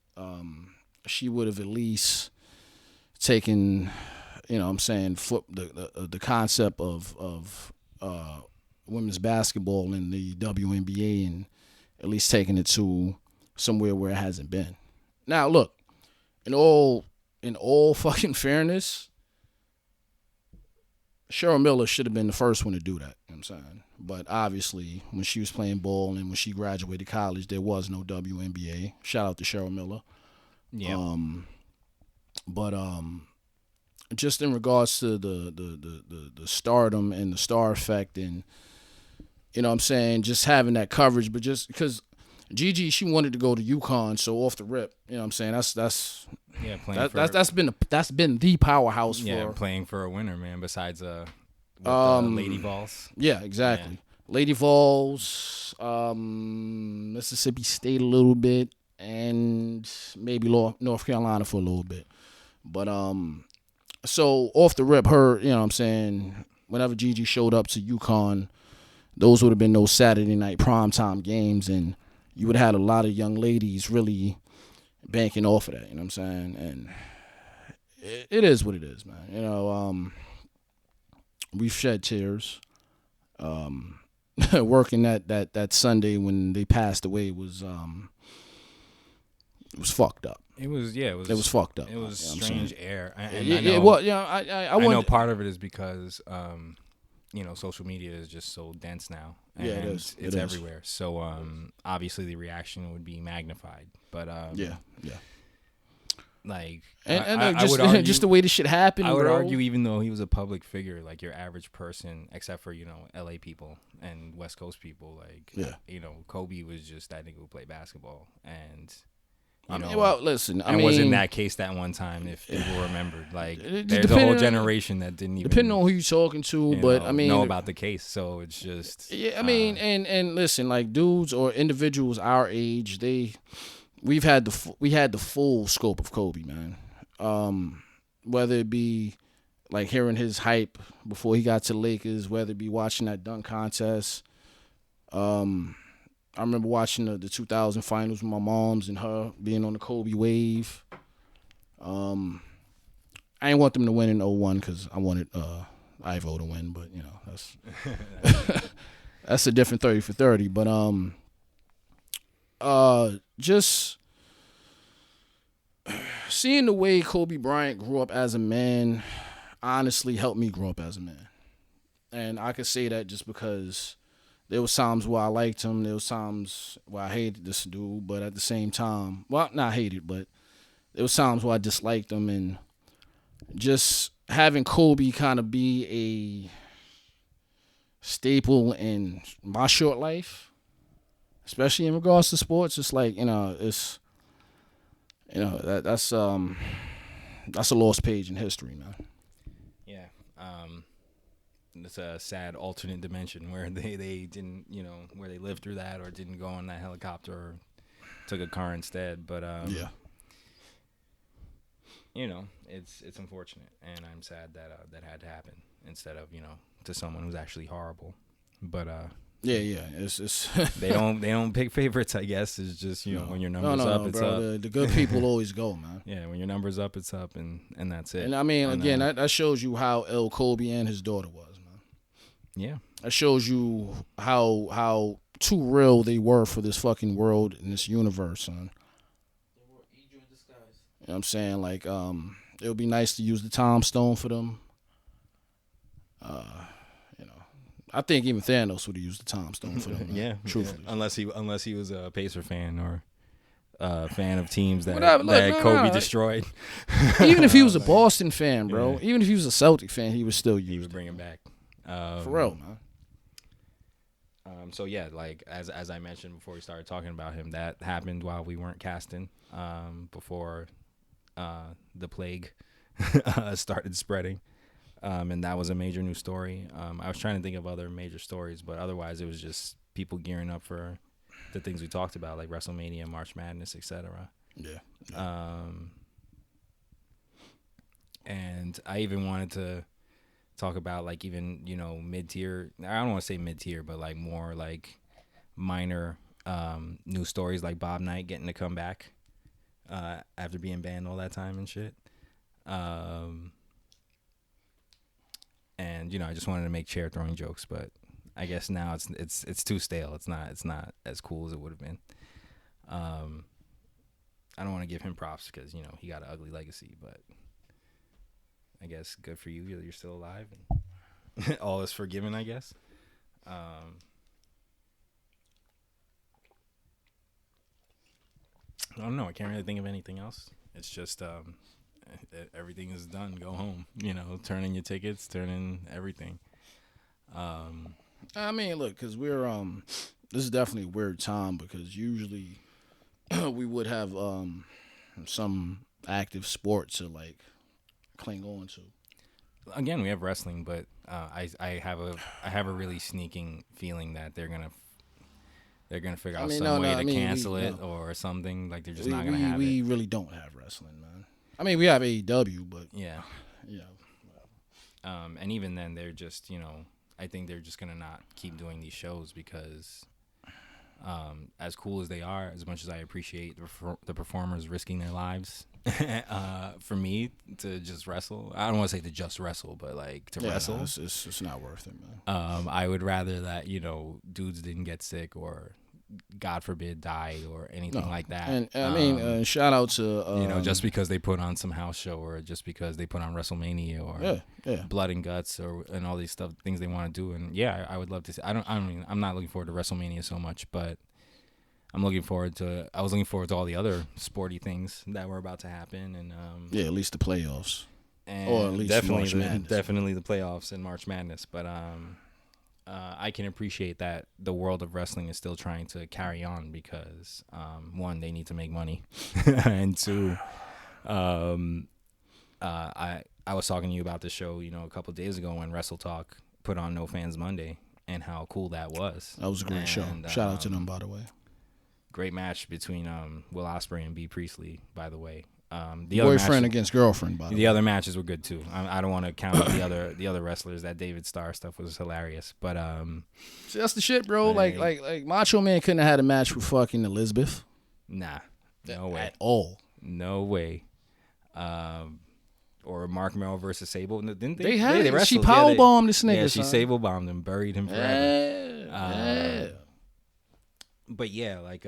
A: she would have at least taken, you know what I'm saying, the concept of women's basketball in the WNBA and at least taking it to somewhere where it hasn't been. Now, look, in all fucking fairness, Cheryl Miller should have been the first one to do that. You know what I'm saying? But obviously, when she was playing ball and when she graduated college, there was no WNBA. Shout out to Cheryl Miller.
B: Yeah.
A: But just in regards to the stardom and the star effect, and you know what I'm saying, just having that coverage, but just because Gigi, she wanted to go to UConn, so off the rip, you know what I'm saying, that's been the powerhouse for
B: playing for a winner, man. Besides Lady Vols.
A: Yeah, exactly. Yeah. Lady Vols, Mississippi State a little bit, and maybe North Carolina for a little bit. But so off the rip, her, you know what I'm saying, whenever Gigi showed up to UConn, those would have been those Saturday night primetime games, and you would have had a lot of young ladies really banking off of that, you know what I'm saying? And it is what it is, man. You know, we've shed tears. Working that Sunday when they passed away was fucked up.
B: It was
A: fucked up.
B: It was strange air. I
A: know
B: part of it is because you know, social media is just so dense now. And
A: it is.
B: It's everywhere. So obviously the reaction would be magnified. But
A: yeah.
B: Like
A: I would
B: argue,
A: just the way this shit happened.
B: I would
A: bro.
B: argue, even though he was a public figure, like your average person, except for, you know, LA people and West Coast people, like you know, Kobe was just that nigga who played basketball, and you know,
A: well, listen, I
B: mean,
A: was
B: in that case that one time, if people remembered, like there's a whole generation that didn't even
A: depending on who you're talking to, but I mean,
B: know about the case, so it's just
A: I mean, and listen, like dudes or individuals our age, we had the full scope of Kobe, man. Whether it be like hearing his hype before he got to the Lakers, whether it be watching that dunk contest. I remember watching the 2000 finals with my moms and her being on the Kobe wave. I didn't want them to win in 01 because I wanted Ivo to win, but you know that's a different 30 for 30. But just seeing the way Kobe Bryant grew up as a man honestly helped me grow up as a man. And I could say that just because there was times where I liked him, there was times where I hated this dude, but at the same time, well, not hated, but there was times where I disliked him, and just having Kobe kind of be a staple in my short life, especially in regards to sports, it's like, that's a lost page in history, man.
B: Yeah. It's a sad alternate dimension where they didn't, where they lived through that or didn't go on that helicopter or took a car instead. But
A: yeah,
B: it's unfortunate, and I'm sad that that had to happen instead of to someone who's actually horrible. But
A: yeah, it's
B: they don't pick favorites. I guess it's just when your numbers up, it's
A: bro,
B: up.
A: The good people always go, man.
B: Yeah, when your numbers up, it's up, and that's it.
A: And I mean, again, that shows you how ill Kobe and his daughter was, man.
B: Yeah,
A: that shows you how too real they were for this fucking world and this universe, son.
C: They were angel in disguise.
A: You know what I'm saying? Like, it would be nice to use the Tom Stone for them. I think even Thanos would have used the Tom Stone for them.
B: Yeah,
A: truthfully.
B: Yeah. Unless he was a Pacer fan or a fan of teams that Kobe destroyed.
A: Even if he was a Boston fan, bro. Yeah. Even if he was a Celtic fan, he would still use.
B: He would bring him back.
A: For real, man.
B: So yeah, like as I mentioned before we started talking about him, that happened while we weren't casting. Before the plague started spreading. And that was a major news story. I was trying to think of other major stories, but otherwise it was just people gearing up for the things we talked about, like WrestleMania, March Madness, etc.
A: Yeah.
B: And I even wanted to talk about like even mid-tier. I don't want to say mid-tier, but like more like minor news stories like Bob Knight getting to come back after being banned all that time and shit. And I just wanted to make chair throwing jokes, but I guess now it's too stale. It's not as cool as it would have been. I don't want to give him props because he got an ugly legacy, but I guess good for you. You're still alive, and all is forgiven, I guess. I don't know. I can't really think of anything else. It's just everything is done. Go home. Turn in your tickets, turn in everything.
A: I mean, look, because we're this is definitely a weird time because usually we would have some active sport to like cling on to.
B: Again, we have wrestling, but I have a really sneaking feeling that they're gonna figure out some way to cancel it or something. Like they're just not gonna have it.
A: We really don't have wrestling, man. I mean, we have AEW, but
B: yeah. And even then, they're just I think they're just gonna not keep doing these shows because, as cool as they are, as much as I appreciate the performers risking their lives, for me to just wrestle, I don't want to say to just wrestle, but like to wrestle,
A: no, it's not worth it, man.
B: I would rather that dudes didn't get sick or, God forbid, died or anything like that.
A: And I mean, shout out to
B: just because they put on some house show or just because they put on WrestleMania or Blood and Guts and all these things they want to do. And yeah, I would love to see. I'm not looking forward to WrestleMania so much, but I was looking forward to all the other sporty things that were about to happen. And
A: at least the playoffs,
B: and
A: or at least March Madness.
B: Definitely the playoffs and March Madness. But I can appreciate that the world of wrestling is still trying to carry on because, one, they need to make money, and two, I was talking to you about the show, a couple of days ago when Wrestle Talk put on No Fans Monday and how cool that was.
A: That was a great show. Shout out to them, by the way.
B: Great match between Will Ospreay and B. Priestley, by the way.
A: The boyfriend against girlfriend, by the way.
B: The other matches were good too. I don't want to count the other wrestlers. That David Starr stuff was hilarious, but
A: see, that's the shit, bro. Like Macho Man couldn't have had a match with fucking Elizabeth.
B: Nah, no way
A: at all.
B: No way. Or Mark Merrill versus Sable. Didn't
A: they had it? She powerbombed this nigga.
B: Yeah, she Sable bombed him, buried him forever. Yeah. But yeah, like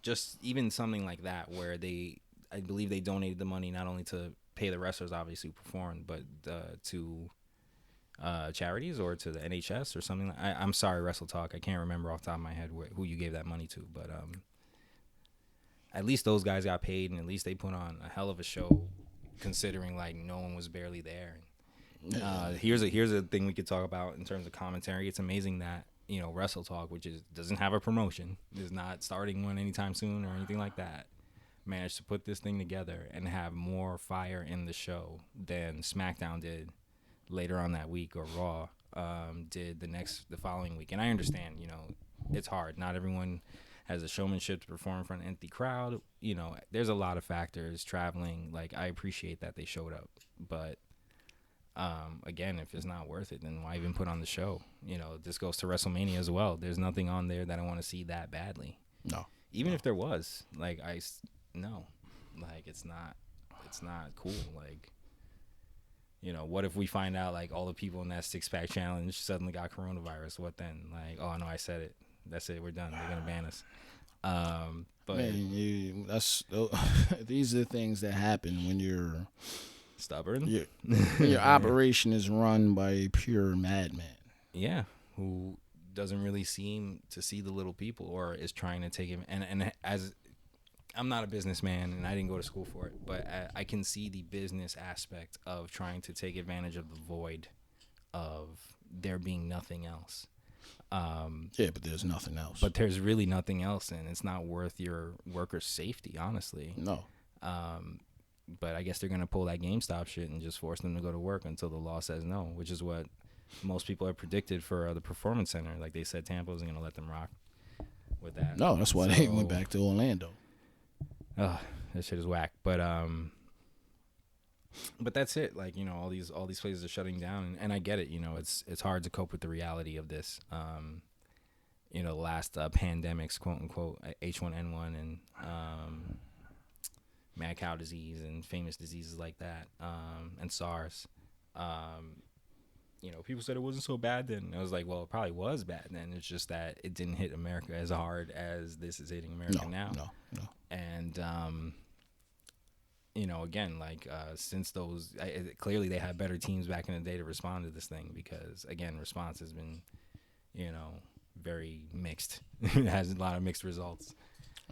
B: just even something like that where I believe they donated the money not only to pay the wrestlers obviously who performed, but to charities or to the NHS or something. I'm sorry, Wrestle Talk. I can't remember off the top of my head who you gave that money to, but at least those guys got paid, and at least they put on a hell of a show, considering like no one was barely there. Here's a thing we could talk about in terms of commentary. It's amazing that Wrestle Talk, which doesn't have a promotion, is not starting one anytime soon or anything like that, managed to put this thing together and have more fire in the show than SmackDown did later on that week, or Raw did the following week. And I understand, it's hard. Not everyone has the showmanship to perform in front of an empty crowd. There's a lot of factors, traveling. Like, I appreciate that they showed up, but again, if it's not worth it, then why even put on the show? This goes to WrestleMania as well. There's nothing on there that I want to see that badly.
A: No.
B: Even if there was, like, no, like, it's not cool. Like, what if we find out like all the people in that 6-pack challenge suddenly got coronavirus? What then? Like, oh no, I said it. That's it. We're done. They're gonna ban us. But
A: man, these are the things that happen when you're
B: stubborn.
A: When your operation is run by a pure madman.
B: Yeah, who doesn't really seem to see the little people, or is trying to take him. And as I'm not a businessman and I didn't go to school for it, but I can see the business aspect of trying to take advantage of the void of there being nothing else.
A: Yeah, but there's nothing else.
B: But there's really nothing else, and it's not worth your workers' safety, honestly.
A: No.
B: But I guess they're going to pull that GameStop shit and just force them to go to work until the law says no, which is what most people have predicted for the Performance Center. Like, they said Tampa wasn't going to let them rock with that.
A: No, that's why they went back to Orlando.
B: Oh, that shit is whack. But But that's it. Like, all these places are shutting down, and I get it. It's hard to cope with the reality of this. Last pandemics, quote unquote, H1N1 and mad cow disease and famous diseases like that, and SARS. People said it wasn't so bad then. I was like, well, it probably was bad then. It's just that it didn't hit America as hard as this is hitting America now.
A: No.
B: And again, like since those, clearly they had better teams back in the day to respond to this thing, because again, response has been, very mixed. It has a lot of mixed results.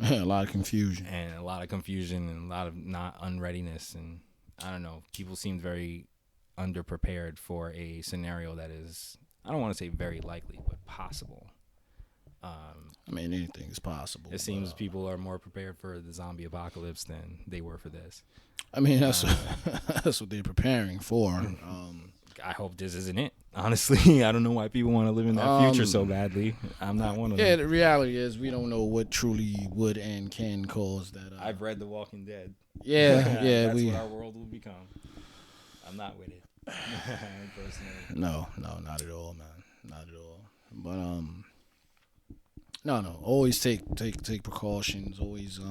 A: A lot of confusion.
B: And a lot of not unreadiness. And I don't know, people seemed very underprepared for a scenario that is, I don't want to say very likely, but possible.
A: I mean, anything is possible.
B: It seems people are more prepared for the zombie apocalypse than they were for this.
A: I mean, that's what they're preparing for.
B: I hope this isn't it. Honestly, I don't know why people want to live in that future so badly. I'm not one of them.
A: Yeah, the reality is we don't know what truly would and can cause that.
B: I've read The Walking Dead.
A: Yeah,
B: That's what our world will become. I'm not with it. Personally.
A: No, not at all, man. Not at all. But no. Always take precautions. Always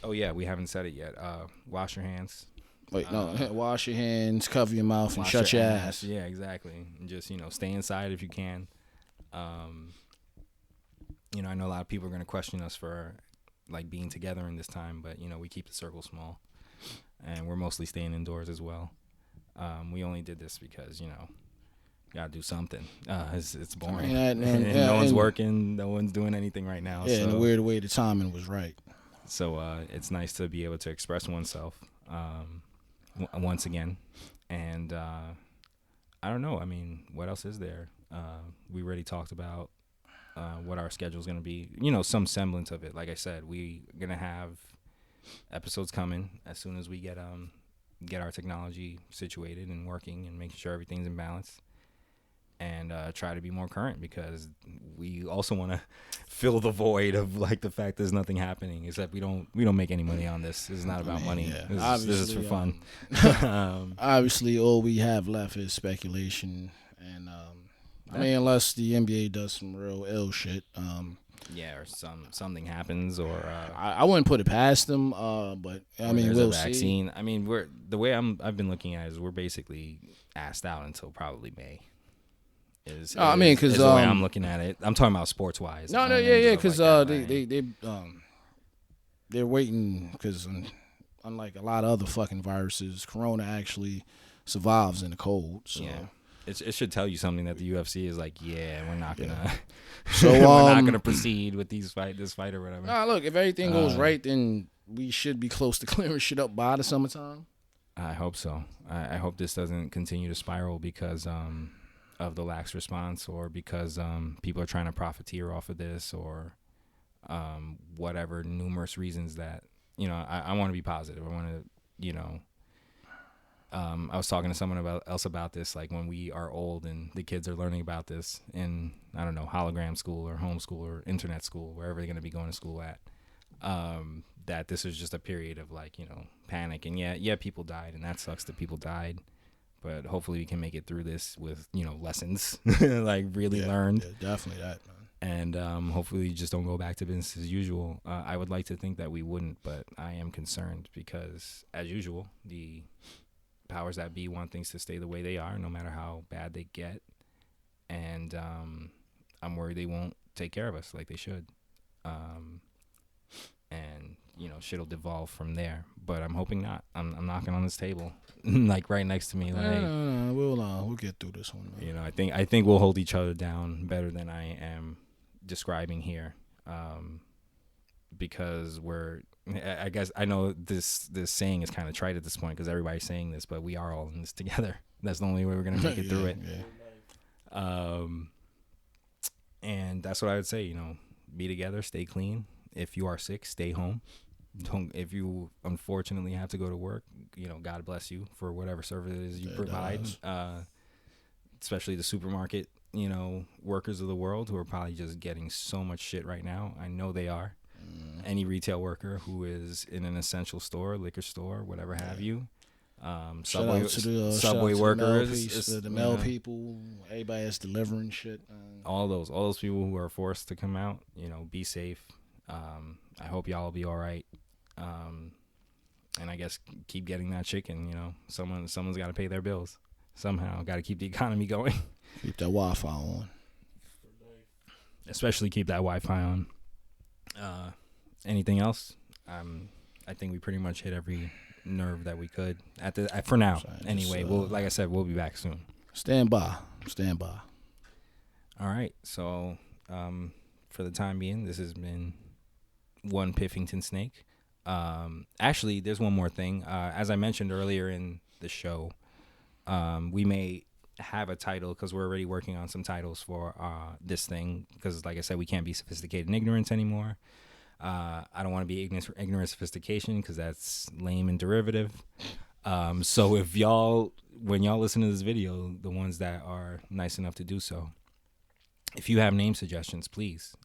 B: Oh yeah, we haven't said it yet. Wash your hands.
A: Wait, no. Wash your hands, cover your mouth, and shut your ass.
B: Yeah, exactly. And just stay inside if you can. I know a lot of people are going to question us for like being together in this time, but we keep the circle small, and we're mostly staying indoors as well. We only did this because gotta do something. It's boring.
A: I mean,
B: no one's working. No one's doing anything right now.
A: Yeah,
B: so.
A: in a weird way, the timing was right.
B: So it's nice to be able to express oneself once again. And I don't know. I mean, what else is there? We already talked about what our schedule is going to be. Some semblance of it. Like I said, we're going to have episodes coming as soon as we get our technology situated and working and making sure everything's in balance. And try to be more current, because we also want to fill the void of like the fact there's nothing happening, except we don't make any money on this. This is not about money.
A: Yeah.
B: This is for fun.
A: Obviously, all we have left is speculation, and I mean, unless the NBA does some real ill shit.
B: Yeah, or something happens, or
A: I wouldn't put it past them. But I mean, we'll see.
B: Vaccine. I mean, I've been looking at it is we're basically asked out until probably May. Because the way I'm looking at it, I'm talking about sports wise.
A: Because they're waiting, because unlike a lot of other fucking viruses, Corona actually survives in the cold. So.
B: Yeah, it should tell you something that the UFC is like, we're not gonna,
A: so
B: we're not gonna proceed with this fight or whatever.
A: Nah, look, if everything goes right, then we should be close to clearing shit up by the summertime.
B: I hope so. I hope this doesn't continue to spiral because of the lax response, or because people are trying to profiteer off of this, or whatever numerous reasons that I want to be positive. I want to I was talking to someone else about this, like when we are old and the kids are learning about this in, I don't know, hologram school or homeschool or internet school, wherever they're going to be going to school at, that this is just a period of like panic. And yeah people died, and that sucks that people died. But hopefully we can make it through this with, lessons, like really learned.
A: Yeah, definitely that, man.
B: And hopefully you just don't go back to business as usual. I would like to think that we wouldn't, but I am concerned because, as usual, the powers that be want things to stay the way they are, no matter how bad they get. And I'm worried they won't take care of us like they should. And shit'll devolve from there, but I'm hoping not. I'm knocking on this table, like right next to me. Like,
A: we'll get through this one, man.
B: I think we'll hold each other down better than I am describing here, because I guess I know this saying is kind of trite at this point because everybody's saying this, but we are all in this together. That's the only way we're gonna make it through it. Yeah. And that's what I would say. Be together, stay clean. If you are sick, stay home. If you unfortunately have to go to work, God bless you for whatever services you provide. Especially the supermarket, workers of the world who are probably just getting so much shit right now. I know they are. Any retail worker who is in an essential store, liquor store, whatever have you,
A: Shout out to the
B: subway
A: shout out to
B: workers,
A: the mail people, everybody that's delivering shit.
B: All those people who are forced to come out. Be safe. I hope y'all will be all right. And I guess keep getting that chicken. Someone's got to pay their bills somehow. Got to keep the economy going.
A: Keep that Wi-Fi on.
B: Especially keep that Wi-Fi on. Anything else? I think we pretty much hit every nerve that we could for now. Anyway, like I said, we'll be back soon.
A: Stand by.
B: All right. So, for the time being, this has been one Piffington Snake. Actually, there's one more thing. As I mentioned earlier in the show, we may have a title because we're already working on some titles for this thing. Because, like I said, we can't be sophisticated and ignorance anymore. I don't want to be ignorant sophistication because that's lame and derivative. So if when y'all listen to this video, the ones that are nice enough to do so, if you have name suggestions, please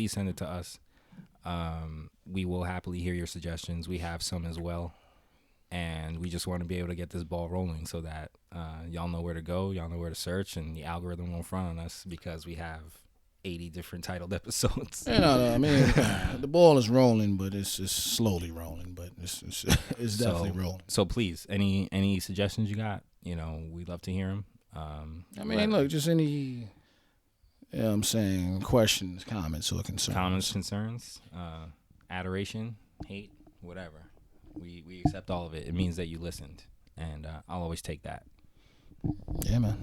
B: send it to us. We will happily hear your suggestions. We have some as well. And we just want to be able to get this ball rolling so that y'all know where to go, y'all know where to search, and the algorithm won't front on us because we have 80 different titled episodes.
A: I mean, the ball is rolling, but it's slowly rolling, but it's definitely rolling.
B: So please, any suggestions you got, we'd love to hear them.
A: Look, just any, I'm saying questions, comments, or
B: concerns, adoration, hate, whatever. We accept all of it. It means that you listened, and I'll always take that.
A: Yeah, man.